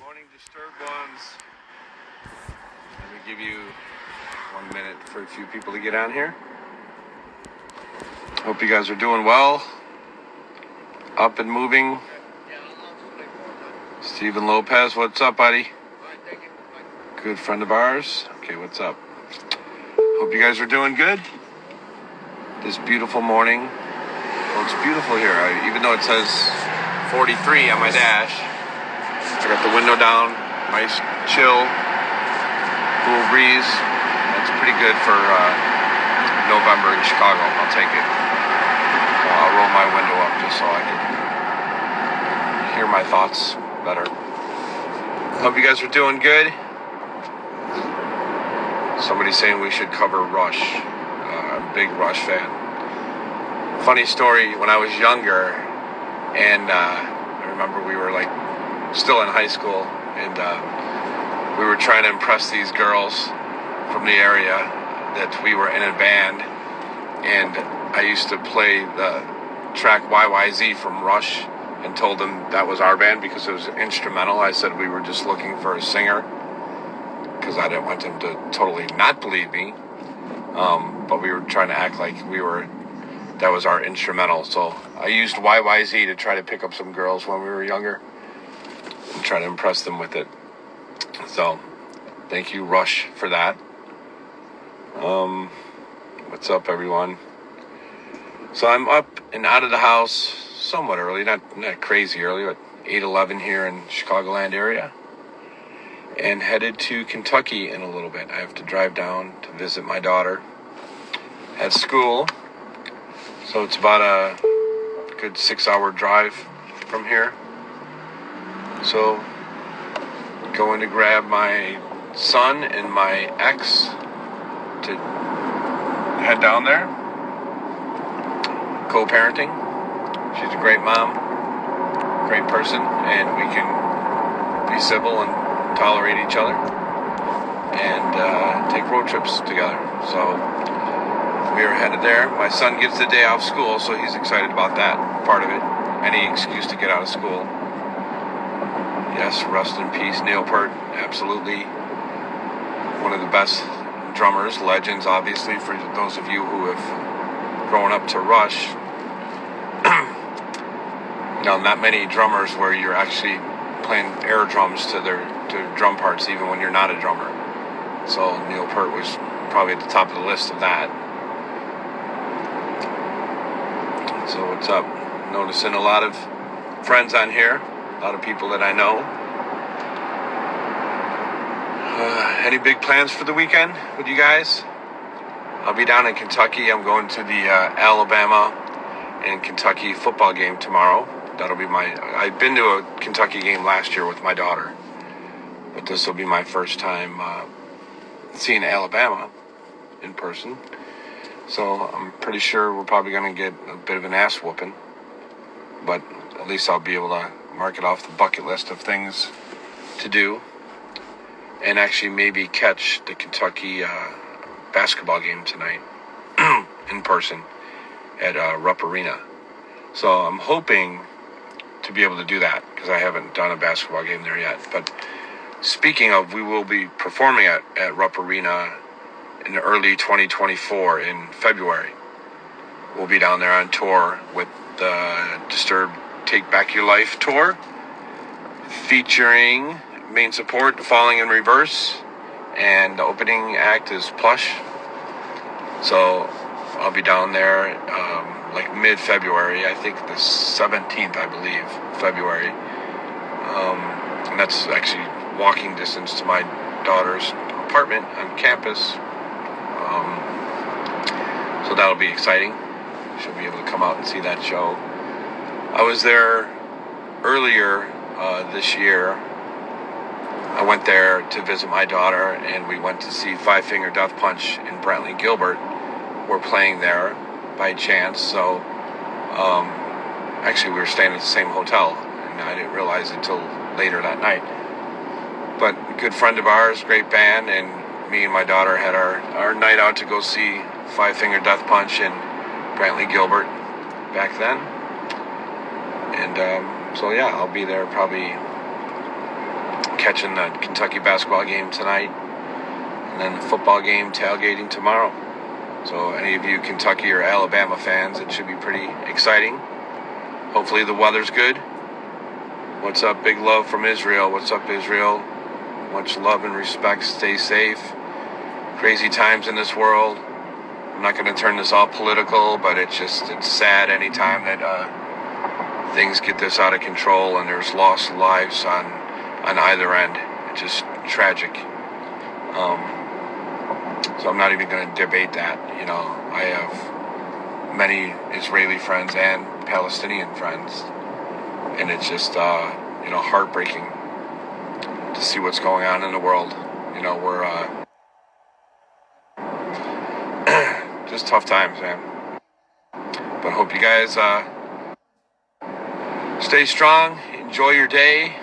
Morning, disturbed ones. Let me give you 1 minute for a few people to get on here. Hope you guys are doing well. Up and moving. Stephen Lopez, what's up, buddy? Good friend of ours. Okay, what's up? Hope you guys are doing good. This beautiful morning. Well, it's beautiful here. Even though it says 43 on my dash, I got the window down. Nice, chill, cool breeze. That's pretty good for November in Chicago. I'll take it. So I'll roll my window up just so I can hear my thoughts better. Hope you guys are doing good. Somebody's saying we should cover Rush. I'm a big Rush fan. Funny story, when I was younger, and I remember we were still in high school, and we were trying to impress these girls from the area that we were in a band, and I used to play the track YYZ from Rush and told them that was our band because it was instrumental. I said we were just looking for a singer because I didn't want them to totally not believe me, but we were trying to act like that was our instrumental. So I used YYZ to try to pick up some girls when we were younger and try to impress them with it. So thank you, Rush, for that. What's up, everyone? So I'm up and out of the house somewhat early, not crazy early, but 8:11 here in Chicagoland area, and headed to Kentucky in a little bit. I have to drive down to visit my daughter at school. So it's about a good 6-hour drive from here. So going to grab my son and my ex to head down there. Co-parenting. She's a great mom, great person, and we can be civil and tolerate each other and take road trips together. So we are headed there. My son gets the day off school, so he's excited about that part of it. Any excuse to get out of school. Yes, rest in peace, Neil Peart. Absolutely. One of the best drummers, legends, obviously, for those of you who have grown up to Rush. Not many drummers where you're actually playing air drums to drum parts, even when you're not a drummer. So Neil Peart was probably at the top of the list of that. So what's up? Noticing a lot of friends on here, a lot of people that I know. Any big plans for the weekend with you guys? I'll be down in Kentucky. I'm going to the Alabama and Kentucky football game tomorrow. That'll be I've been to a Kentucky game last year with my daughter, but this will be my first time seeing Alabama in person. So I'm pretty sure we're probably going to get a bit of an ass whooping, but at least I'll be able to mark it off the bucket list of things to do and actually maybe catch the Kentucky basketball game tonight in person at Rupp Arena. So I'm hoping to be able to do that because I haven't done a basketball game there yet. But speaking of, we will be performing at Rupp Arena in early 2024 in February. We'll be down there on tour with the Disturbed Take Back Your Life tour, featuring main support Falling in Reverse, and the opening act is Plush. So I'll be down there mid-February, I think the 17th, I believe, February. And that's actually walking distance to my daughter's apartment on campus. So that'll be exciting. She'll be able to come out and see that show. I was there earlier this year. I went there to visit my daughter, and we went to see Five Finger Death Punch in Brantley Gilbert. We're playing there by chance, so actually we were staying at the same hotel, and I didn't realize it until later that night. But a good friend of ours, great band, and me and my daughter had our night out to go see Five Finger Death Punch in Brantley Gilbert back then. And so yeah, I'll be there probably catching the Kentucky basketball game tonight, and then the football game tailgating tomorrow. So any of you Kentucky or Alabama fans, it should be pretty exciting. Hopefully the weather's good. What's up? Big love from Israel. What's up, Israel? Much love and respect. Stay safe. Crazy times in this world. I'm not going to turn this all political, but it's sad anytime that things get this out of control and there's lost lives on either end. It's just tragic. So I'm not even going to debate that. I have many Israeli friends and Palestinian friends, and it's just heartbreaking to see what's going on in the world. We're just tough times, man. But I hope you guys stay strong, enjoy your day,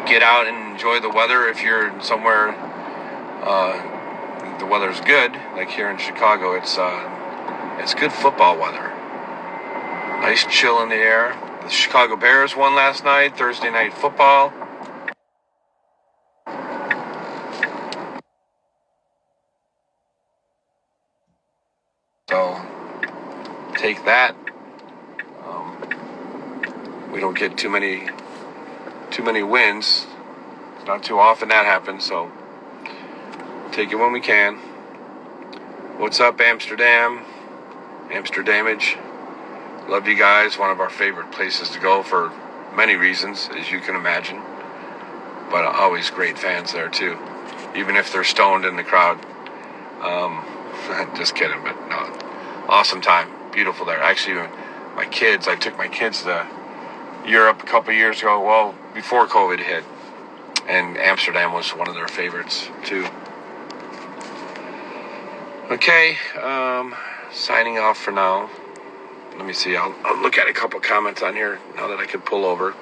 get out and enjoy the weather. If you're somewhere the weather's good, like here in Chicago, it's good football weather. Nice chill in the air. The Chicago Bears won last night, Thursday night football. So take that. We don't get too many wins. It's not too often that happens, so take it when we can. What's up, Amsterdam? Amsterdamage. Love you guys. One of our favorite places to go for many reasons, as you can imagine. But always great fans there too, even if they're stoned in the crowd. Just kidding, but no. Awesome time. Beautiful there. Actually, I took my kids to Europe a couple years ago, well, before COVID hit. And Amsterdam was one of their favorites too. Okay, signing off for now. Let me see, I'll look at a couple comments on here now that I can pull over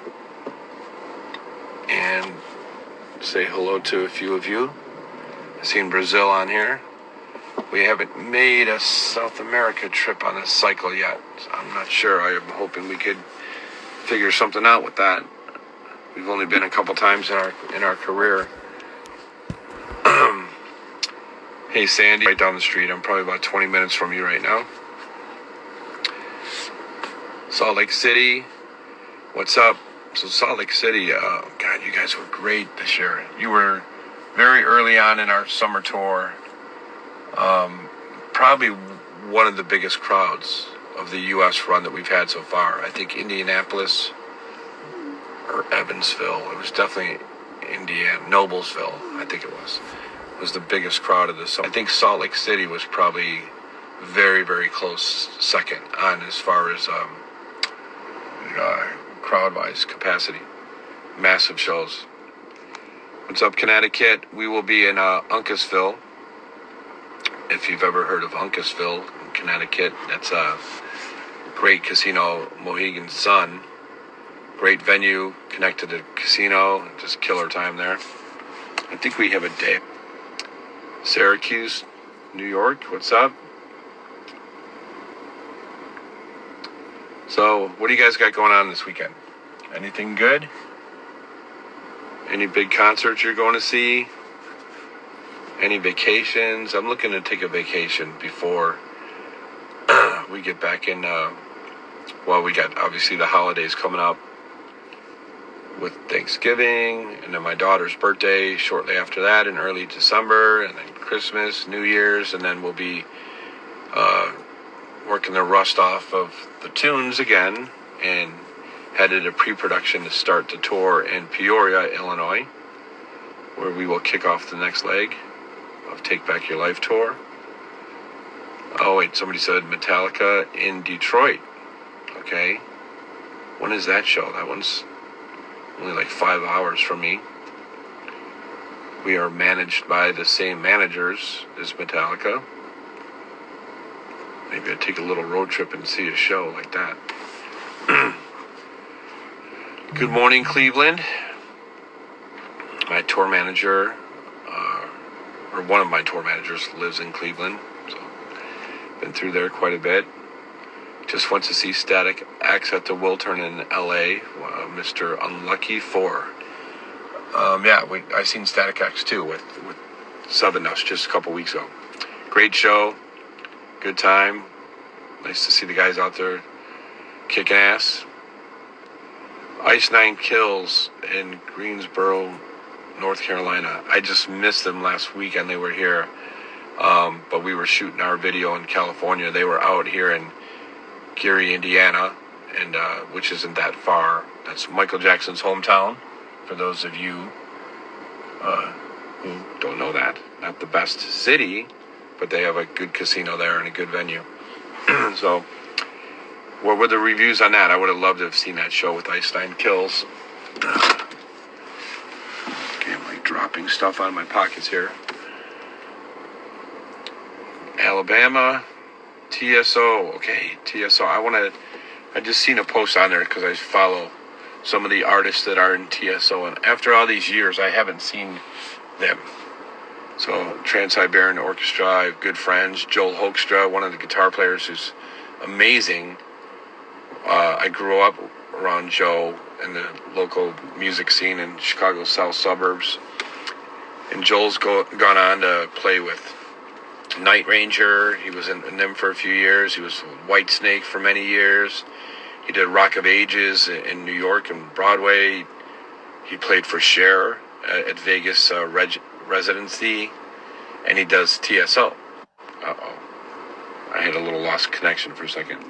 and say hello to a few of you. I've seen Brazil on here. We haven't made a South America trip on this cycle yet, so I'm not sure. I am hoping we could figure something out with that. We've only been a couple times in our career. Hey Sandy, right down the street. I'm probably about 20 minutes from you right now. Salt Lake City, what's up? So Salt Lake City, God, you guys were great this year. You were very early on in our summer tour. Probably one of the biggest crowds of the U.S. run that we've had so far. I think Indianapolis or Evansville. It was definitely Noblesville, I think it was the biggest crowd of the summer. I think Salt Lake City was probably very, very close second on as far as crowd-wise capacity. Massive shows. What's up, Connecticut? We will be in Uncasville. If you've ever heard of Uncasville, Connecticut, that's a great casino, Mohegan Sun. Great venue, connected to casino, just killer time there. I think we have a day. Syracuse, New York, what's up? So, what do you guys got going on this weekend? Anything good? Any big concerts you're going to see? Any vacations? I'm looking to take a vacation before we get back in. We got obviously the holidays coming up with Thanksgiving, and then my daughter's birthday shortly after that in early December, and then Christmas, New Year's, and then we'll be working the rust off of the tunes again and headed to pre-production to start the tour in Peoria, Illinois, where we will kick off the next leg of Take Back Your Life tour. Oh wait, somebody said Metallica in Detroit. Okay. When is that show? That one's only like 5 hours from me. We are managed by the same managers as Metallica. Maybe I'd take a little road trip and see a show like that. Good morning, Cleveland. My tour manager, or one of my tour managers, lives in Cleveland. So, been through there quite a bit. Just went to see Static X at the Wiltern in L.A. Mr. Unlucky 4. I seen Static X too with Southern Us just a couple weeks ago. Great show, good time. Nice to see the guys out there kicking ass. Ice Nine Kills in Greensboro, North Carolina. I just missed them last weekend. They were here, but we were shooting our video in California. They were out here in Gary, Indiana, and which isn't that far. That's Michael Jackson's hometown. For those of you who don't know that, not the best city, but they have a good casino there and a good venue. So, what were the reviews on that? I would have loved to have seen that show with Ice Nine Kills. Okay, I'm like dropping stuff out of my pockets here. Alabama, TSO. Okay, TSO. I just seen a post on there because I follow some of the artists that are in TSO, and after all these years, I haven't seen them. So, Trans-Siberian Orchestra, I have good friends. Joel Hoekstra, one of the guitar players who's amazing. I grew up around Joe in the local music scene in Chicago's south suburbs. And Joel's gone on to play with Night Ranger. He was in them for a few years. He was White Snake for many years. He did Rock of Ages in New York and Broadway. He played for Cher at Vegas residency, and he does TSO. I had a little lost connection for a second.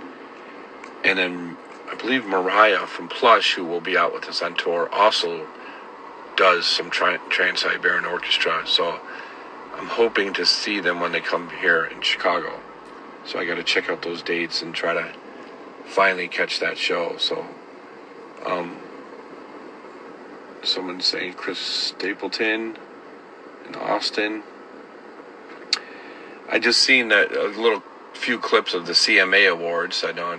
And then I believe Mariah from Plush, who will be out with us on tour, also does some Trans-Siberian Orchestra. So I'm hoping to see them when they come here in Chicago. So I got to check out those dates and try to finally catch that show. So someone's saying Chris Stapleton in Austin. I just seen that a little few clips of the CMA Awards. I know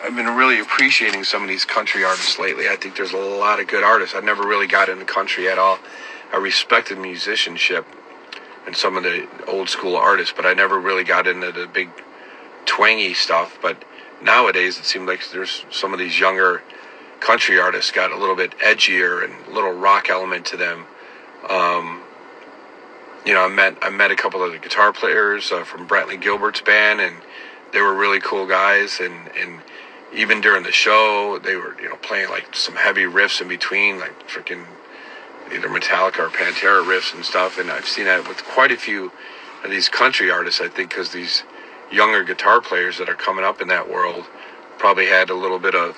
I've been really appreciating some of these country artists lately. I think there's a lot of good artists. I never really got into country at all. I respected musicianship and some of the old school artists, but I never really got into the big twangy stuff. But nowadays it seems like there's some of these younger country artists got a little bit edgier and a little rock element to them. I met a couple of the guitar players from Brantley Gilbert's band, and they were really cool guys. And even during the show, they were playing like some heavy riffs in between, like freaking either Metallica or Pantera riffs and stuff. And I've seen that with quite a few of these country artists, I think, because these younger guitar players that are coming up in that world probably had a little bit of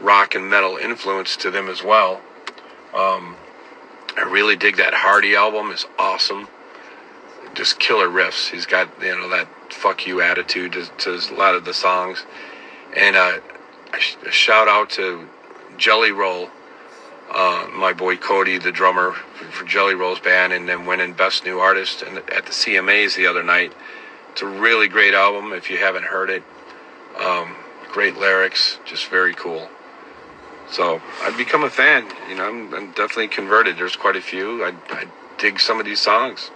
rock and metal influence to them as well. I really dig that Hardy album. It's awesome. Just killer riffs. He's got that fuck you attitude to a lot of the songs. And a shout out to Jelly Roll, my boy Cody, the drummer for Jelly Roll's band, and then winning Best New Artist at the CMAs the other night. It's a really great album if you haven't heard it. Great lyrics, just very cool. So I've become a fan. I'm definitely converted. There's quite a few. I dig some of these songs.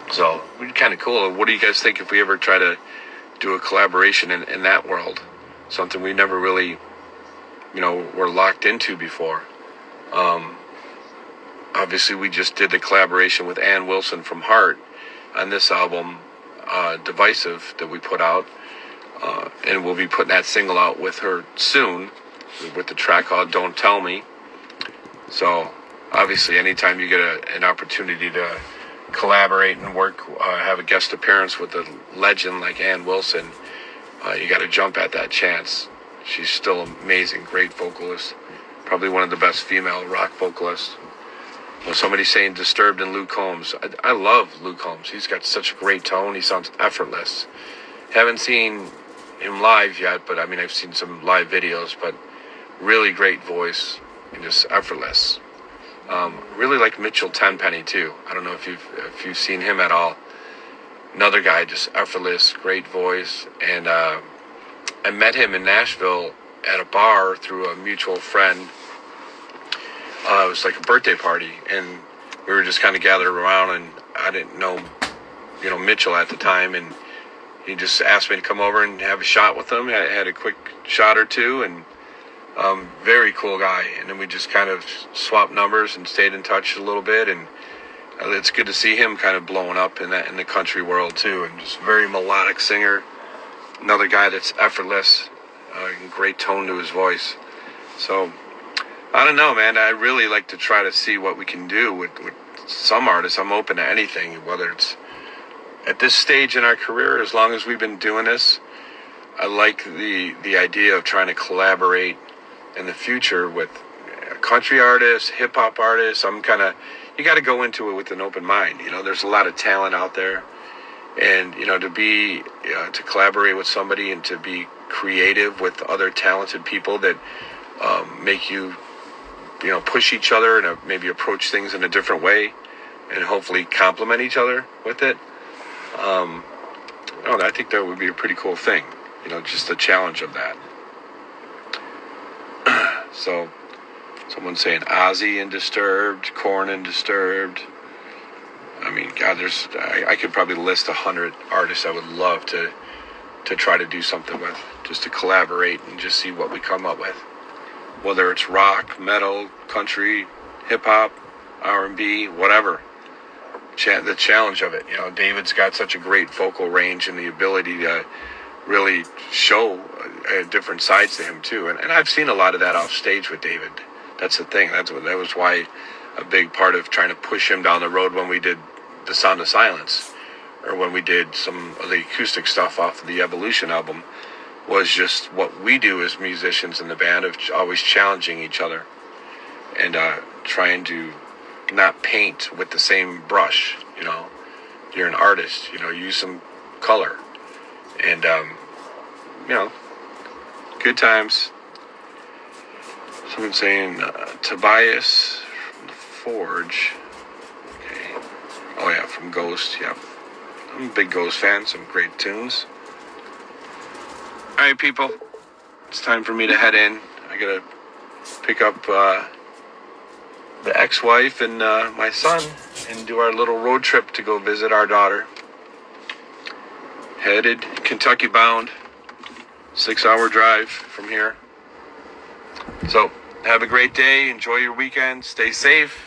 So it'd be kind of cool. What do you guys think if we ever try to do a collaboration in that world? Something we never really, were locked into before. Obviously, we just did the collaboration with Ann Wilson from Heart on this album, Divisive, that we put out. And we'll be putting that single out with her soon, with the track called Don't Tell Me. So, obviously, anytime you get an opportunity to collaborate and work, have a guest appearance with a legend like Ann Wilson, you got to jump at that chance. She's still amazing, great vocalist, probably one of the best female rock vocalists. Well, somebody's saying Disturbed and Luke Combs. I love Luke Combs. He's got such a great tone. He sounds effortless. Haven't seen him live yet, but I've seen some live videos, but really great voice and just effortless. Really like Mitchell Tenpenny too. I don't know if you've seen him at all. Another guy, just effortless, great voice. And I met him in Nashville at a bar through a mutual friend. It was like a birthday party, and we were just kind of gathered around, and I didn't know, Mitchell at the time, and he just asked me to come over and have a shot with him. I had a quick shot or two, and very cool guy. And then we just kind of swapped numbers and stayed in touch a little bit. And it's good to see him kind of blowing up in the country world too. And just very melodic singer. Another guy that's effortless, great tone to his voice. So I don't know, man. I really like to try to see what we can do with some artists. I'm open to anything, whether it's at this stage in our career, as long as we've been doing this. I like the idea of trying to collaborate in the future with country artists, hip hop artists. You got to go into it with an open mind. There's a lot of talent out there, and to collaborate with somebody and to be creative with other talented people that make you push each other and maybe approach things in a different way, and hopefully complement each other with it. I think that would be a pretty cool thing. Just the challenge of that. So, someone's saying Ozzy and Disturbed, Korn and Disturbed. I mean, God, I could probably list 100 artists I would love to try to do something with, just to collaborate and just see what we come up with. Whether it's rock, metal, country, hip hop, R&B, whatever. The challenge of it. David's got such a great vocal range and the ability to really show different sides to him too. And I've seen a lot of that off stage with David. That's the thing. That was why a big part of trying to push him down the road when we did The Sound of Silence, or when we did some of the acoustic stuff off of the Evolution album, was just what we do as musicians in the band, of always challenging each other and trying to not paint with the same brush. You're an artist, use some color. And good times. Someone saying Tobias from the Forge. Okay. Oh yeah, from Ghost. Yeah, I'm a big Ghost fan. Some great tunes. All right, people. It's time for me to head in. I gotta pick up the ex-wife and my son and do our little road trip to go visit our daughter. Headed Kentucky bound. 6-hour drive from here. So, have a great day. Enjoy your weekend. Stay safe.